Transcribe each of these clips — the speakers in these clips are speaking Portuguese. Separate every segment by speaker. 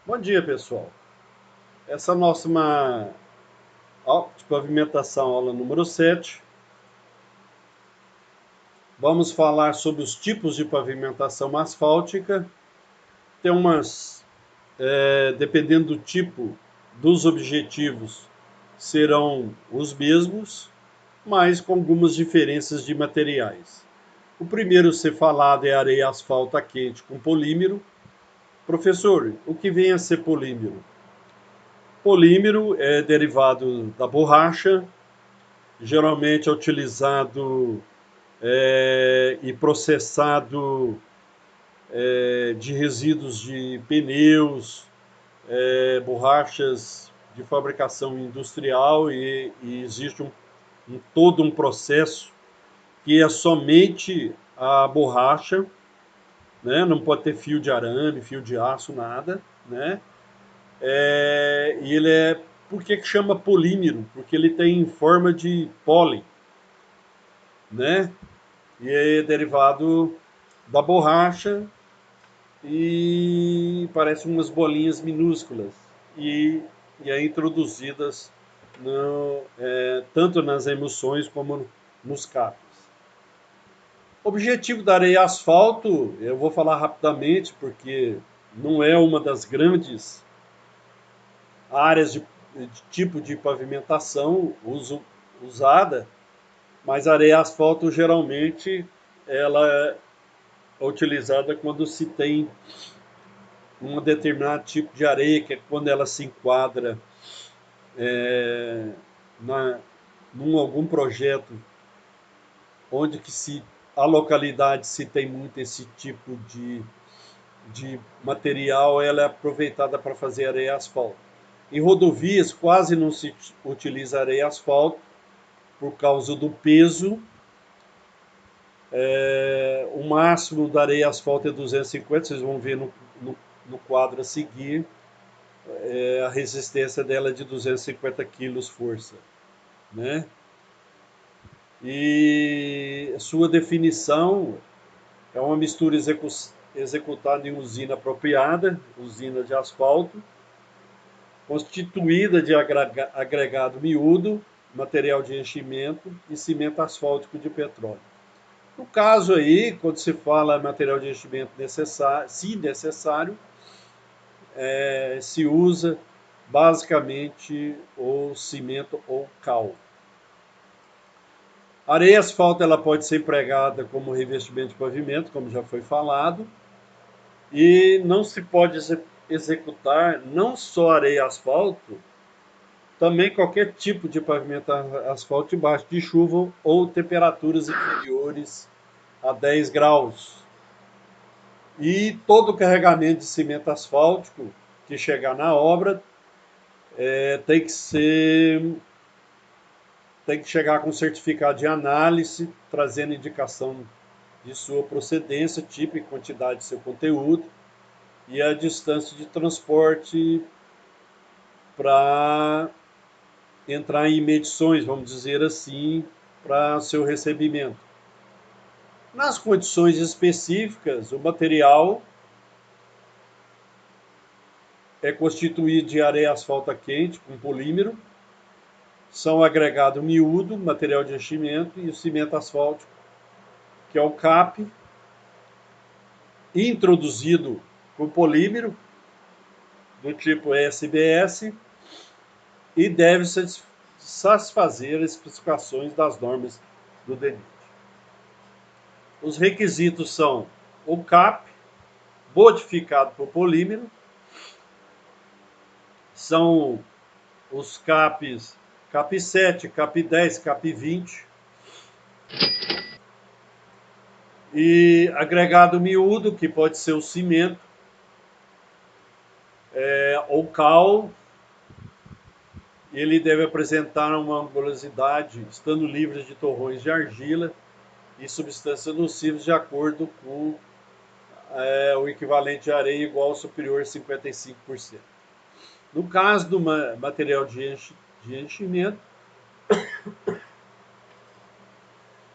Speaker 1: Bom dia, pessoal. Essa é a nossa aula de pavimentação, aula número 7. Vamos falar sobre os tipos de pavimentação asfáltica. Tem dependendo do tipo, dos objetivos, serão os mesmos, mas com algumas diferenças de materiais. O primeiro a ser falado é areia asfalto quente com polímero. Professor, o que vem a ser polímero? Polímero é derivado da borracha, geralmente é utilizado e processado de resíduos de pneus, borrachas de fabricação industrial e existe todo um processo que é somente a borracha, né? Não pode ter fio de arame, fio de aço, nada, né? E ele é, por que chama polímero? Porque ele tem forma de pólen, né? E é derivado da borracha e parece umas bolinhas minúsculas e, e é introduzidas tanto nas emulsões como nos capos. O objetivo da areia asfalto, eu vou falar rapidamente porque não é uma das grandes áreas de tipo de pavimentação usada, mas a areia asfalto geralmente ela é utilizada quando se tem um determinado tipo de areia, que é quando ela se enquadra é, na, num algum projeto onde que a localidade se tem muito esse tipo de material, ela é aproveitada para fazer areia asfalto. Em rodovias quase não se utiliza areia asfalto por causa do peso. O máximo da areia asfalto é 250, vocês vão ver no quadro a seguir. A resistência dela é de 250 quilos força, né? E sua definição é uma mistura executada em usina apropriada, usina de asfalto, constituída de agregado miúdo, material de enchimento e cimento asfáltico de petróleo. No caso aí, quando se fala material de enchimento necessário, se necessário, se usa basicamente o cimento ou cal. A areia asfalto ela pode ser empregada como revestimento de pavimento, como já foi falado, e não se pode executar não só areia asfalto, também qualquer tipo de pavimento asfalto debaixo de chuva ou temperaturas inferiores a 10 graus. E todo o carregamento de cimento asfáltico que chegar na obra tem que chegar com certificado de análise, trazendo indicação de sua procedência, tipo e quantidade de seu conteúdo e a distância de transporte para entrar em medições, vamos dizer assim, para seu recebimento. Nas condições específicas, o material é constituído de areia asfalto quente com polímero, são agregado miúdo, material de enchimento, e o cimento asfáltico, que é o CAP, introduzido com polímero do tipo SBS e deve satisfazer as especificações das normas do DENIT. Os requisitos são o CAP, modificado por polímero, são os CAPs CAP 7, CAP 10, CAP 20, e agregado miúdo, que pode ser o cimento, ou cal, ele deve apresentar uma angulosidade, estando livre de torrões de argila e substâncias nocivas, de acordo com o equivalente de areia igual ou superior a 55%. No caso do material de enchimento,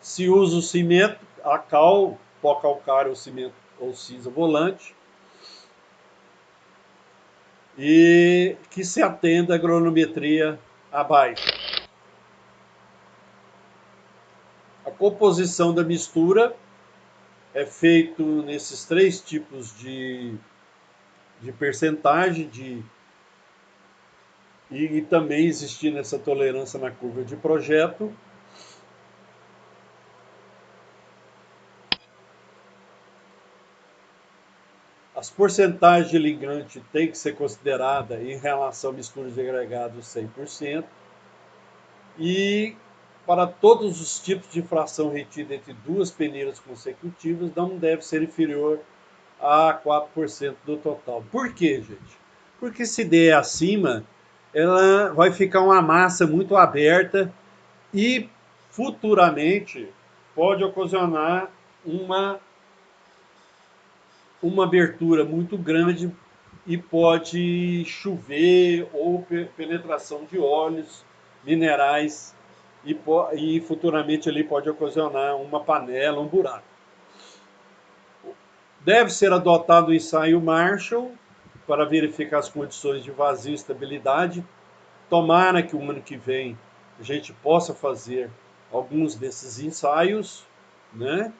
Speaker 1: se usa o cimento, a cal, pó calcário ou cimento ou cinza volante, e que se atenda à granulometria abaixo. A composição da mistura é feito nesses 3 tipos de percentagem e também existindo essa tolerância na curva de projeto. As porcentagens de ligante têm que ser considerada em relação a misturas de agregados 100%. E para todos os tipos de fração retida entre 2 peneiras consecutivas, não deve ser inferior a 4% do total. Por quê, gente? Porque se der acima, ela vai ficar uma massa muito aberta e futuramente pode ocasionar uma abertura muito grande e pode chover ou penetração de óleos, minerais e futuramente ali pode ocasionar uma panela, um buraco. Deve ser adotado o ensaio Marshall para verificar as condições de vazio e estabilidade. Tomara que o ano que vem a gente possa fazer alguns desses ensaios, né?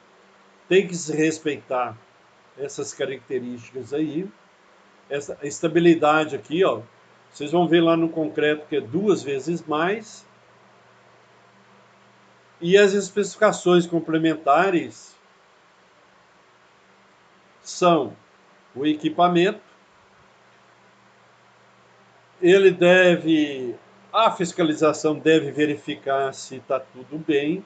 Speaker 1: Tem que se respeitar essas características aí. Essa estabilidade aqui, ó, vocês vão ver lá no concreto que é 2 vezes mais. E as especificações complementares são o equipamento, a fiscalização deve verificar se está tudo bem.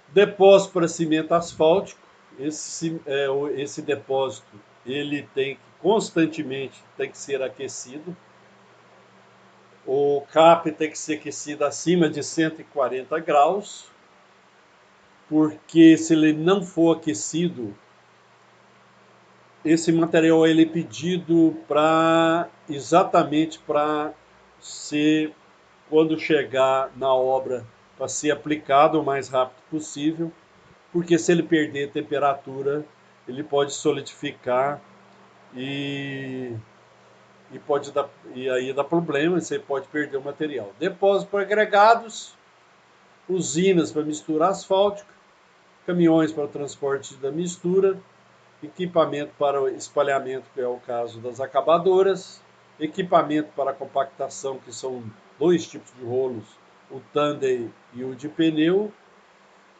Speaker 1: Depósito para cimento asfáltico, esse depósito ele tem que constantemente ser aquecido. O CAP tem que ser aquecido acima de 140 graus, porque se ele não for aquecido, esse material ele é pedido exatamente para ser, quando chegar na obra, para ser aplicado o mais rápido possível, porque se ele perder temperatura, ele pode solidificar e aí dá problema, você pode perder o material. Depósito para agregados, usinas para mistura asfáltica, caminhões para o transporte da mistura, equipamento para o espalhamento, que é o caso das acabadoras, equipamento para compactação, que são 2 tipos de rolos, o tandem e o de pneu,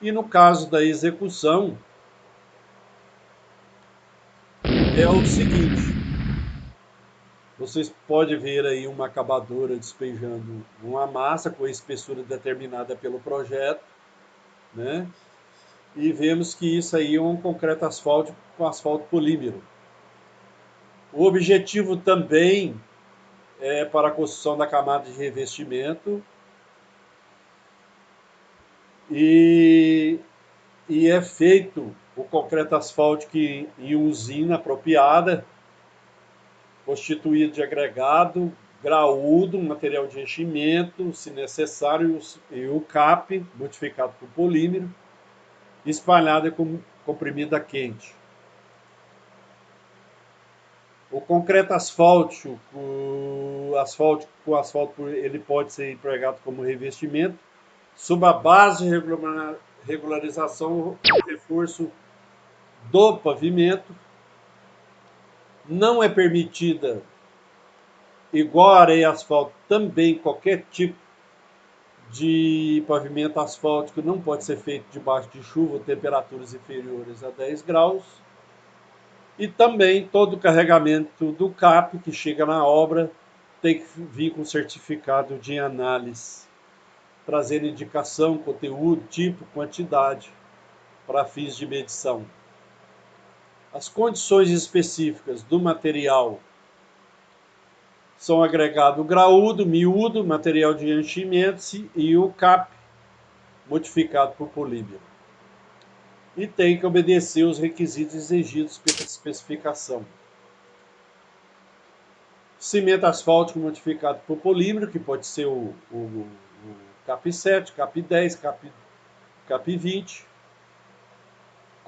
Speaker 1: e no caso da execução, é o seguinte, vocês podem ver aí uma acabadora despejando uma massa com a espessura determinada pelo projeto, né? E vemos que isso aí é um concreto asfáltico com asfalto polímero. O objetivo também é para a construção da camada de revestimento e é feito o concreto asfáltico em usina apropriada, constituído de agregado, graúdo, material de enchimento, se necessário, e o CAP, modificado por polímero, espalhado e comprimido a quente. O concreto asfáltico, ele pode ser empregado como revestimento, sob a base de regularização e reforço do pavimento. Não é permitida, igual a areia e asfalto, também qualquer tipo de pavimento asfáltico não pode ser feito debaixo de chuva ou temperaturas inferiores a 10 graus. E também todo o carregamento do CAP que chega na obra tem que vir com certificado de análise, trazendo indicação, conteúdo, tipo, quantidade para fins de medição. As condições específicas do material são agregado graúdo, miúdo, material de enchimento e o CAP, modificado por polímero. E tem que obedecer os requisitos exigidos pela especificação. Cimento asfáltico modificado por polímero, que pode ser o CAP 7, CAP 10, CAP 20.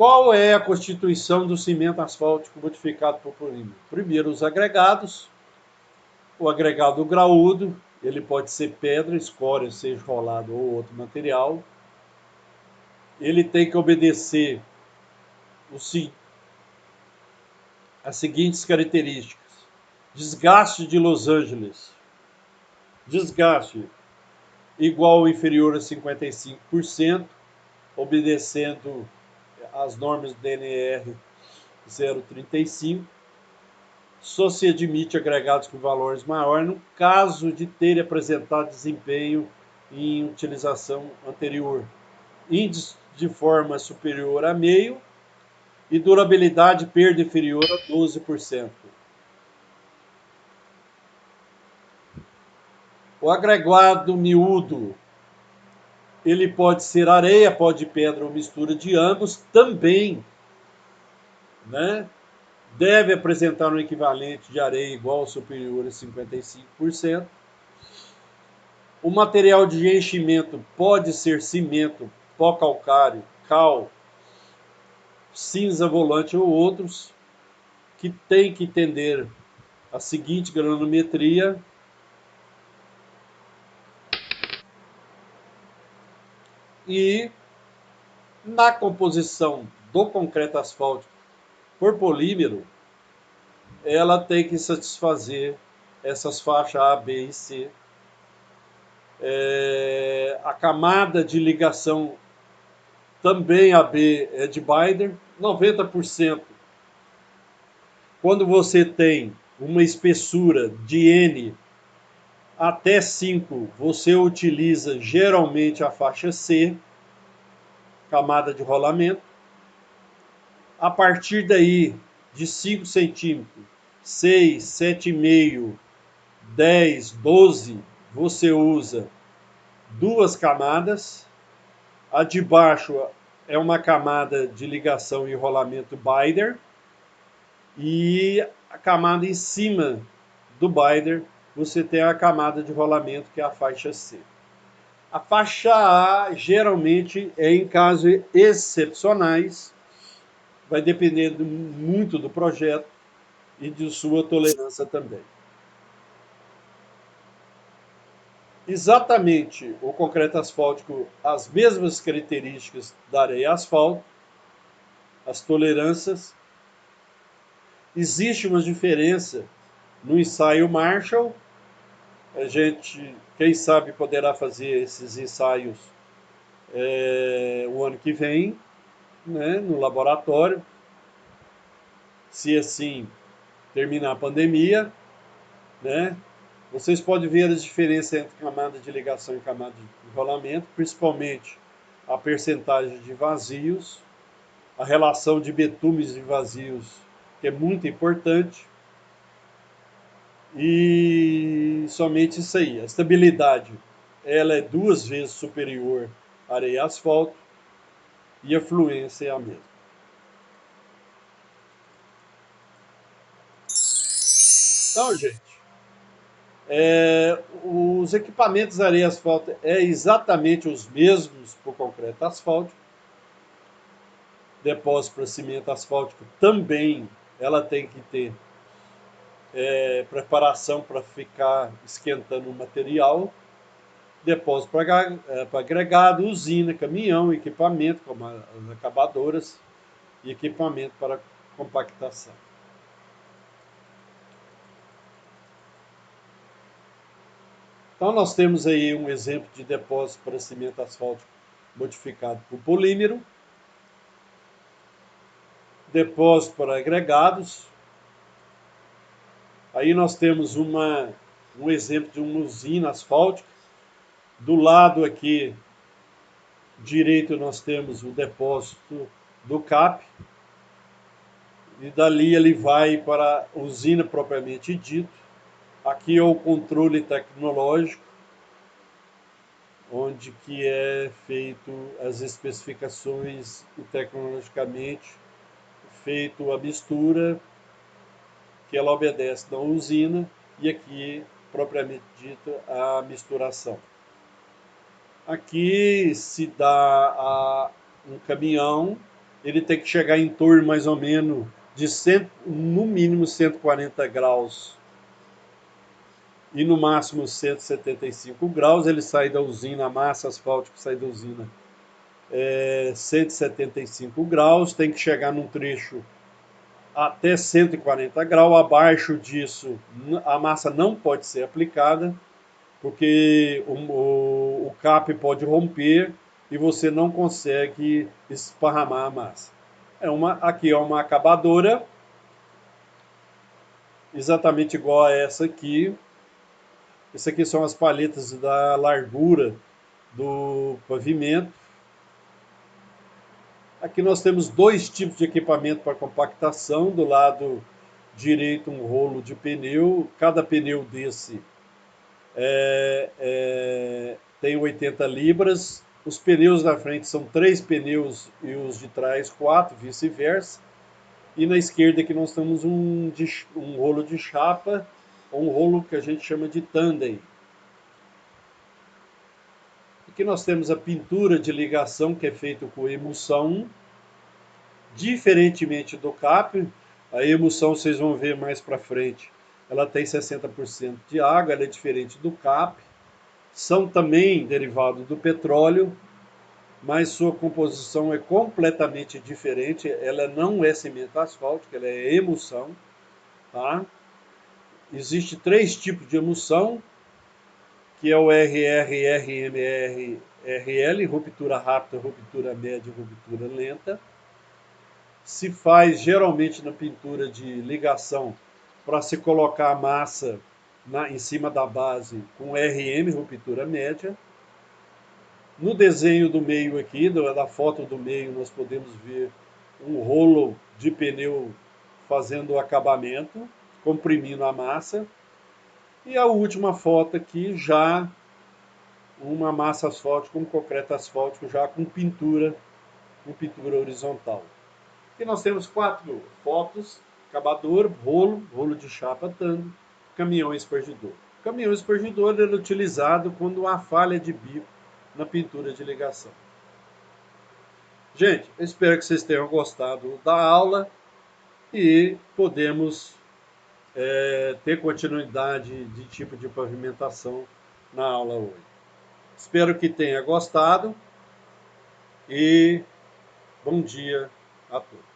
Speaker 1: Qual é a constituição do cimento asfáltico modificado por polímero? Primeiro, os agregados. O agregado graúdo, ele pode ser pedra, escória, seja rolado ou outro material. Ele tem que obedecer as seguintes características: desgaste de Los Angeles, desgaste igual ou inferior a 55%, obedecendo as normas do DNR 035. Só se admite agregados com valores maiores no caso de ter apresentado desempenho em utilização anterior, índice de forma superior a meio e durabilidade perda inferior a 12%. O agregado miúdo, ele pode ser areia, pode pedra ou mistura de ambos, também, né? Deve apresentar um equivalente de areia igual ou superior a 55%. O material de enchimento pode ser cimento, pó calcário, cal, cinza volante ou outros, que tem que entender a seguinte granometria. E na composição do concreto asfáltico por polímero, ela tem que satisfazer essas faixas A, B e C. A camada de ligação também AB é de binder, 90%. Quando você tem uma espessura de N até 5, você utiliza geralmente a faixa C, camada de rolamento. A partir daí, de 5 centímetros, 6, 7,5, 10, 12, você usa duas camadas. A de baixo é uma camada de ligação e rolamento binder. E a camada em cima do binder, você tem a camada de rolamento, que é a faixa C. A faixa A, geralmente, é em casos excepcionais, vai depender muito do projeto e de sua tolerância também. Exatamente o concreto asfáltico, as mesmas características da areia asfalto, as tolerâncias. Existe uma diferença no ensaio Marshall. A gente, quem sabe, poderá fazer esses ensaios o ano que vem, né, no laboratório, se assim terminar a pandemia, né? Vocês podem ver a diferença entre camada de ligação e camada de rolamento, principalmente a percentagem de vazios, a relação de betumes e vazios, que é muito importante, e somente isso aí. A estabilidade, ela é 2 vezes superior à areia e asfalto, e a fluência é a mesma. Então, gente, os equipamentos areia e asfalto é exatamente os mesmos para o concreto asfáltico. Depósito para cimento asfáltico também, ela tem que ter preparação para ficar esquentando o material. Depósito para agregado, usina, caminhão, equipamento, como as acabadoras, e equipamento para compactação. Então, nós temos aí um exemplo de depósito para cimento asfáltico modificado por polímero, depósito para agregados. Aí nós temos um exemplo de uma usina asfáltica. Do lado aqui direito nós temos o depósito do CAP, e dali ele vai para a usina propriamente dito. Aqui é o controle tecnológico, onde que é feito as especificações e tecnologicamente feito a mistura, que ela obedece na usina, e aqui, propriamente dita, a misturação. Aqui se dá um caminhão ele tem que chegar em torno mais ou menos de no mínimo 140 graus e no máximo 175 graus. Ele sai da usina, a massa asfáltica sai da usina 175 graus, tem que chegar num trecho até 140 graus. Abaixo disso, a massa não pode ser aplicada, porque o cap pode romper e você não consegue esparramar a massa. Aqui é uma acabadora, exatamente igual a essa aqui. Essa aqui são as paletas da largura do pavimento. Aqui nós temos dois tipos de equipamento para compactação. Do lado direito, um rolo de pneu. Cada pneu desse tem 80 libras. Os pneus da frente são 3 pneus e os de trás 4, vice-versa. E na esquerda aqui nós temos um rolo de chapa, ou um rolo que a gente chama de tandem. Aqui nós temos a pintura de ligação, que é feita com emulsão. Diferentemente do cap, a emulsão, vocês vão ver mais para frente, ela tem 60% de água, ela é diferente do cap. São também derivados do petróleo, mas sua composição é completamente diferente. Ela não é cimento asfáltico, ela é emulsão. Tá? Existem 3 tipos de emulsão, que é o RR, RMR, RL, ruptura rápida, ruptura média, ruptura lenta. Se faz geralmente na pintura de ligação para se colocar a massa em cima da base com RM, ruptura média. No desenho do meio aqui, da foto do meio, nós podemos ver um rolo de pneu fazendo o acabamento, comprimindo a massa. E a última foto aqui, já uma massa asfáltica, um concreto asfáltico, já com pintura horizontal. Aqui nós temos 4 fotos: acabador, rolo de chapa tando, caminhão espargidor. O caminhão espargidor era utilizado quando há falha de bico na pintura de ligação. Gente, eu espero que vocês tenham gostado da aula e podemos ter continuidade de tipo de pavimentação na aula hoje. Espero que tenha gostado e bom dia a todos.